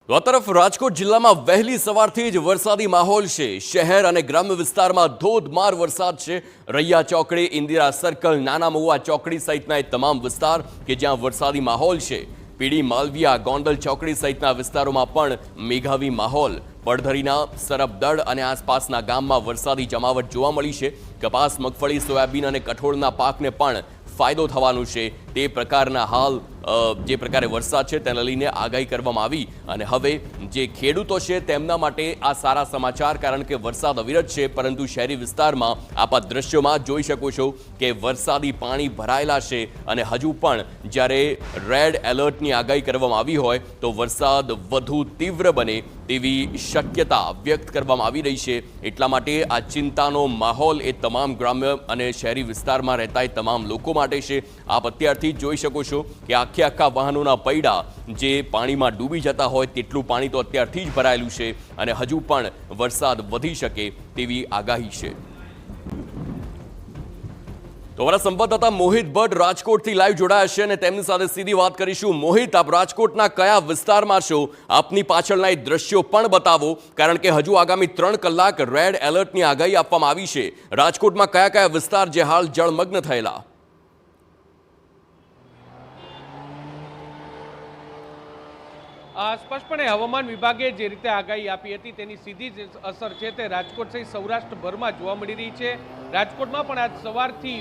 તો આ તરફ રાજકોટ જિલ્લામાં વહેલી સવારથી જ વરસાદી માહોલ છે। શહેર અને ગ્રામ્ય વિસ્તારમાં ધોધમાર વરસાદ છે। રૈયા ચોકડી, ઇન્દિરા સર્કલ, નાના મહુવા ચોકડી સહિતના તમામ વિસ્તાર કે જ્યાં વરસાદી માહોલ છે। પીડી, માલવિયા, ગોંડલ ચોકડી સહિતના વિસ્તારોમાં પણ મેઘાવી માહોલ। પડધરીના સરબદળ અને આસપાસના ગામમાં વરસાદી જમાવટ જોવા મળી છે। કપાસ, મગફળી, સોયાબીન અને કઠોળના પાકને પણ ફાયદો થવાનો છે। તે પ્રકારના હાલ જે પ્રકારે વરસાદ છે તેને લઈને આગાહી કરવામાં આવી અને હવે જે ખેડૂતો છે તેમના માટે આ સારા સમાચાર, કારણ કે વરસાદ અવિરત છે, પરંતુ શહેરી વિસ્તારમાં આપ આ દ્રશ્યોમાં જોઈ શકો છો કે વરસાદી પાણી ભરાયેલા છે અને હજુ પણ જ્યારે રેડ એલર્ટની આગાહી કરવામાં આવી હોય તો વરસાદ વધુ તીવ્ર બને તેવી શક્યતા વ્યક્ત કરવામાં આવી રહી છે। એટલા માટે આ ચિંતાનો માહોલ એ તમામ ગ્રામ્ય અને શહેરી વિસ્તારમાં રહેતા એ તમામ લોકો માટે છે। આપ અત્યારથી જોઈ શકો છો કે આખા વાહનોના પૈડા જે પાણીમાં ડૂબી જતા હોય તેટલું પાણી તો અત્યારથી જ ભરાયેલું છે અને હજુ પણ વરસાદ વધી શકે તેવી આગાહી છે। તો અમારા સંવાદદાતા મોહિત ભટ્ટ રાજકોટથી લાઈવ જોડાયા છે અને તેમની સાથે સીધી વાત કરીશું। મોહિત, આપ રાજકોટના કયા વિસ્તારમાં છો? આપની પાછળના એ દ્રશ્યો પણ બતાવો, કારણ કે હજુ આગામી 3 કલાક રેડ એલર્ટની આગાહી આપવામાં આવી છે। રાજકોટમાં કયા કયા વિસ્તાર જે હાલ જળમગ્ન થયેલા? સ્પષ્ટપણે હવામાન વિભાગે જે રીતે આગાહી આપી હતી તેની સીધી જ અસર છે તે રાજકોટ સહિત સૌરાષ્ટ્રભરમાં જોવા મળી રહી છે। રાજકોટમાં પણ આજ સવારથી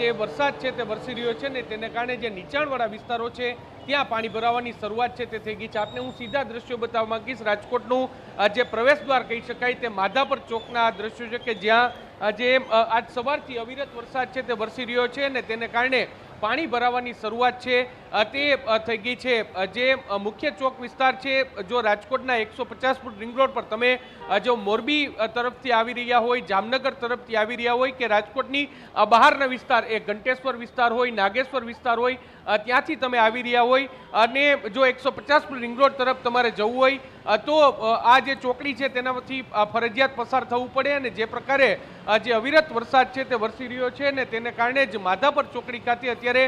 જે વરસાદ છે તે વરસી રહ્યો છે ને તેને કારણે જે નીચાણવાળા વિસ્તારો છે ત્યાં પાણી ભરાવાની શરૂઆત છે તે થઈ ગઈ છે। આપને હું સીધા દ્રશ્યો બતાવવા માંગીશ। રાજકોટનું જે પ્રવેશ દ્વાર કહી શકાય તે માધાપર ચોકના આ દ્રશ્યો છે કે જ્યાં જે આજ સવારથી અવિરત વરસાદ છે તે વરસી રહ્યો છે અને તેને કારણે પાણી ભરાવાની શરૂઆત છે તે થઈ ગઈ છે। જે મુખ્ય ચોક વિસ્તાર છે, જો રાજકોટના 150 ફૂટ રિંગ રોડ પર તમે જો મોરબી તરફથી આવી રહ્યા હોય, જામનગર તરફથી આવી રહ્યા હોય કે રાજકોટની બહારના વિસ્તાર એ ઘંટેશ્વર વિસ્તાર હોય, નાગેશ્વર વિસ્તાર હોય, ત્યાંથી તમે આવી રહ્યા હોય અને જો 150 ફૂટ રિંગ રોડ તરફ તમારે જવું હોય તો આ જે ચોકડી છે તેનાથી ફરજિયાત પસાર થવું પડે અને જે પ્રકારે જે અવિરત વરસાદ છે તે વરસી રહ્યો છે ને તેને કારણે જ માધાપર ચોકડી ખાતે અત્યારે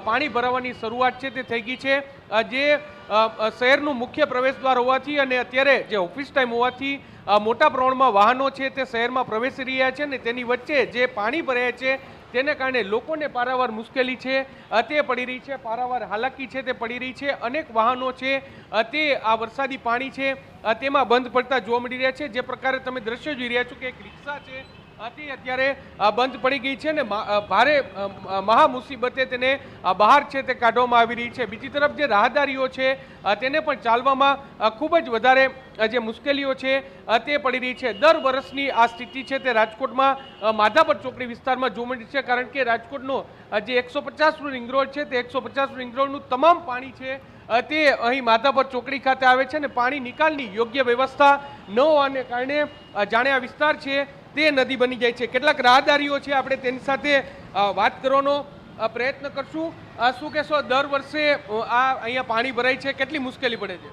પાણી ભરાવાની શરૂઆત છે તે થઈ ગઈ છે। જે શહેરનું મુખ્ય પ્રવેશ દ્વાર હોવાથી અને અત્યારે જે ઓફિસ ટાઈમ હોવાથી મોટા પ્રમાણમાં વાહનો છે તે શહેરમાં પ્રવેશી રહ્યા છે ને તેની વચ્ચે જે પાણી ભરાય છે તેને કારણે લોકોને પારાવાર મુશ્કેલી છે તે પડી રહી છે, પારાવાર હાલાકી છે તે પડી રહી છે। અનેક વાહનો છે તે આ વરસાદી પાણી છે તેમાં બંધ પડતા જોવા મળી રહ્યા છે। જે પ્રકારે તમે દ્રશ્યો જોઈ રહ્યા છો કે એક રિક્ષા છે તે અત્યારે બંધ પડી ગઈ છે ને ભારે મહા મુસીબતે તેને બહાર છે તે કાઢવામાં આવી રહી છે। બીજી તરફ જે રાહદારીઓ છે તેને પણ ચાલવામાં ખૂબ જ વધારે જે મુશ્કેલીઓ છે તે પડી રહી છે। દર વર્ષની આ સ્થિતિ છે તે રાજકોટમાં માધાપર ચોકડી વિસ્તારમાં જોવા મળી છે, કારણ કે રાજકોટનો જે 150 રિંગ રોડ છે તે 150 રિંગ રોડનું તમામ પાણી છે તે અહીં માધાપર ચોકડી ખાતે આવે છે અને પાણી નિકાલની યોગ્ય વ્યવસ્થા ન હોવાને કારણે જાણે આ વિસ્તાર છે તે નદી બની જાય છે। કેટલાક રાહદારીઓ છે, આપણે તેની સાથે વાત કરવાનો પ્રયત્ન કરશું। શું કહેશો, દર વર્ષે આ અહીંયા પાણી ભરાય છે, કેટલી મુશ્કેલી પડે છે?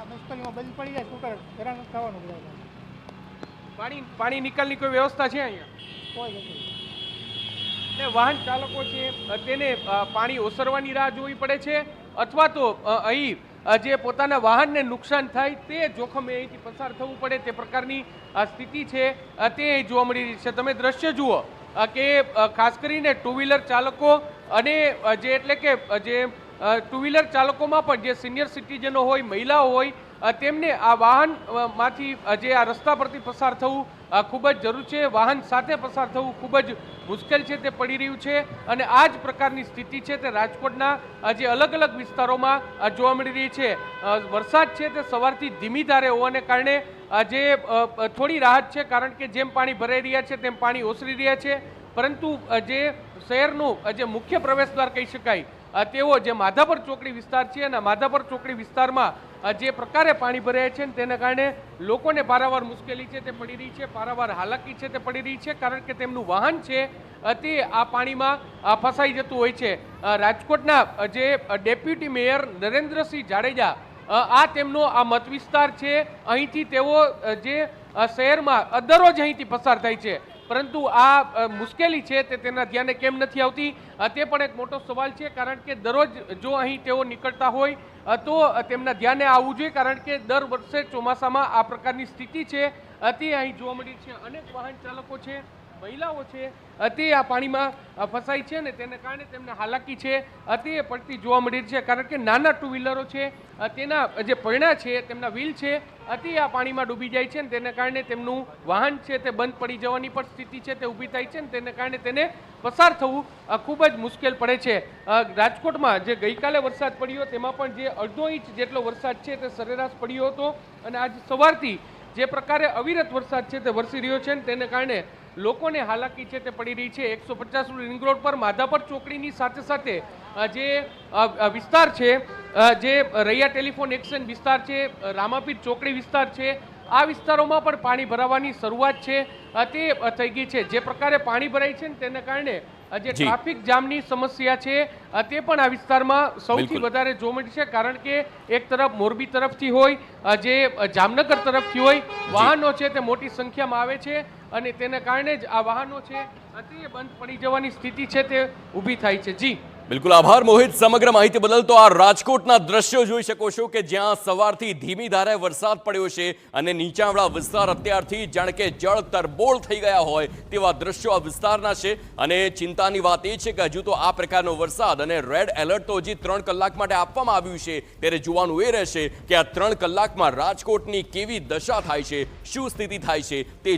મુશ્કેલીમાં બંધ પડી જાય, શું કરે, હેરાન થવાનું। પાણી નિકાલની કોઈ વ્યવસ્થા છે અહીંયા? કોઈ નથી। ને વાહન ચાલકો છે તેને પાણી ઓસરવાની રાહ જોવી પડે છે અથવા તો અહીં જે પોતાના વાહનને નુકસાન થાય તે જોખમે અહીંથી પસાર થવું પડે તે પ્રકારની સ્થિતિ છે તે જોવા મળી રહી છે। તમે દ્રશ્ય જુઓ કે ખાસ કરીને ટુ વ્હીલર ચાલકો અને જે એટલે કે જે ટુ વ્હીલર ચાલકોમાં પણ જે સિનિયર સિટીઝનો હોય, મહિલાઓ હોય, તેમને આ વાહનમાંથી જે આ રસ્તા પરથી પસાર થવું ખૂબ જ જરૂર છે। વાહન સાથે પસાર થવું ખૂબ જ મુશ્કેલ છે તે પડી રહ્યું છે અને આ જ પ્રકારની સ્થિતિ છે તે રાજકોટના જે અલગ અલગ વિસ્તારોમાં જોવા મળી રહી છે। વરસાદ છે તે સવારથી ધીમી ધારે હોવાને કારણે જે થોડી રાહત છે, કારણ કે જેમ પાણી ભરાઈ રહ્યા છે તેમ પાણી ઓસરી રહ્યા છે, પરંતુ જે શહેરનું જે મુખ્ય પ્રવેશ દ્વાર કહી શકાય તેવો જે માધાપર ચોકડી વિસ્તાર છે અને માધાપર ચોકડી વિસ્તારમાં જે પ્રકારે પાણી ભરાય છે તેને કારણે લોકોને પારાવાર મુશ્કેલી છે તે પડી રહી છે, પારાવાર હાલાકી છે તે પડી રહી છે, કારણ કે તેમનું વાહન છે તે આ પાણીમાં ફસાઈ જતું હોય છે। રાજકોટના જે ડેપ્યુટી મેયર નરેન્દ્રસિંહ જાડેજા આ તેમનો આ મત વિસ્તાર છે, અહીંથી તેઓ જે શહેરમાં દરરોજ અહીંથી પસાર થાય છે પરંતુ આ મુશ્કેલી છે તે તેના ધ્યાને કેમ નથી આવતી તે પણ એક મોટો સવાલ છે, કારણ કે દરરોજ જો અહીં તેઓ નીકળતા હોય તો તેમના ધ્યાને આવવું જોઈએ, કારણ કે દર વર્ષે ચોમાસામાં આ પ્રકારની સ્થિતિ છે તે અહીં જોવા મળી છે. અનેક વાહન ચાલકો છે, મહિલાઓ છે તે આ પાણીમાં ફસાય છે અને તેને કારણે તેમને હાલાકી છે તે પડતી જોવા મળી છે, કારણ કે નાના ટુ વ્હીલરો છે તેના જે પૈડા છે, તેમના વ્હીલ છે તે આ પાણીમાં ડૂબી જાય છે અને તેને કારણે તેમનું વાહન છે તે બંધ પડી જવાની પણ સ્થિતિ છે તે ઊભી થાય છે અને તેને કારણે તેને પસાર થવું ખૂબ જ મુશ્કેલ પડે છે. રાજકોટમાં જે ગઈકાલે વરસાદ પડ્યો તેમાં પણ જે 1.5 ઇંચ જેટલો વરસાદ છે તે સરેરાશ પડ્યો હતો અને આજ સવારથી જે પ્રકારે અવિરત વરસાદ છે તે વરસી રહ્યો છે તેને કારણે લોકોને હાલાકી છે તે પડી રહી છે. 150 રિંગ રોડ પર માધાપર ચોકડીની સાથે સાથે જે વિસ્તાર છે, જે રૈયા ટેલિફોન એક્સચેન્જ વિસ્તાર છે, રામાપીર ચોકડી વિસ્તાર છે, આ વિસ્તારોમાં પણ પાણી ભરાવાની શરૂઆત છે તે થઈ ગઈ છે. જે પ્રકારે પાણી ભરાય છે ને તેને કારણે જે ટ્રાફિક જામની સમસ્યા છે તે પણ આ વિસ્તારમાં સૌથી વધારે જોવા મળી છે, કારણ કે એક તરફ મોરબી તરફથી હોય, જે જામનગર તરફથી હોય, વાહનો છે તે મોટી સંખ્યામાં આવે છે અને તેને કારણે જ આ વાહનો છે તે બંધ પડી જવાની સ્થિતિ છે તે ઊભી થાય છે. જી બિલકુલ આભાર મોહિત, સમગ્ર માહિતી બદલ. તો આ રાજકોટના દ્રશ્યો જોઈ શકો છો કે જ્યાં સવારથી ધીમી ધારે વરસાદ પડ્યો છે અને નીચાણવાળા વિસ્તાર અત્યારથી જાણે કે જળ તરબોળ થઈ ગયા હોય તેવા દ્રશ્યો આ વિસ્તારના છે. અને ચિંતાની વાત એ છે કે હજુ તો આ પ્રકારનો વરસાદ અને રેડ એલર્ટ તો હજી 3 કલાક માટે આપવામાં આવ્યું છે, ત્યારે જોવાનું એ રહેશે કે આ 3 કલાકમાં રાજકોટની કેવી દશા થાય છે, શું સ્થિતિ થાય છે તે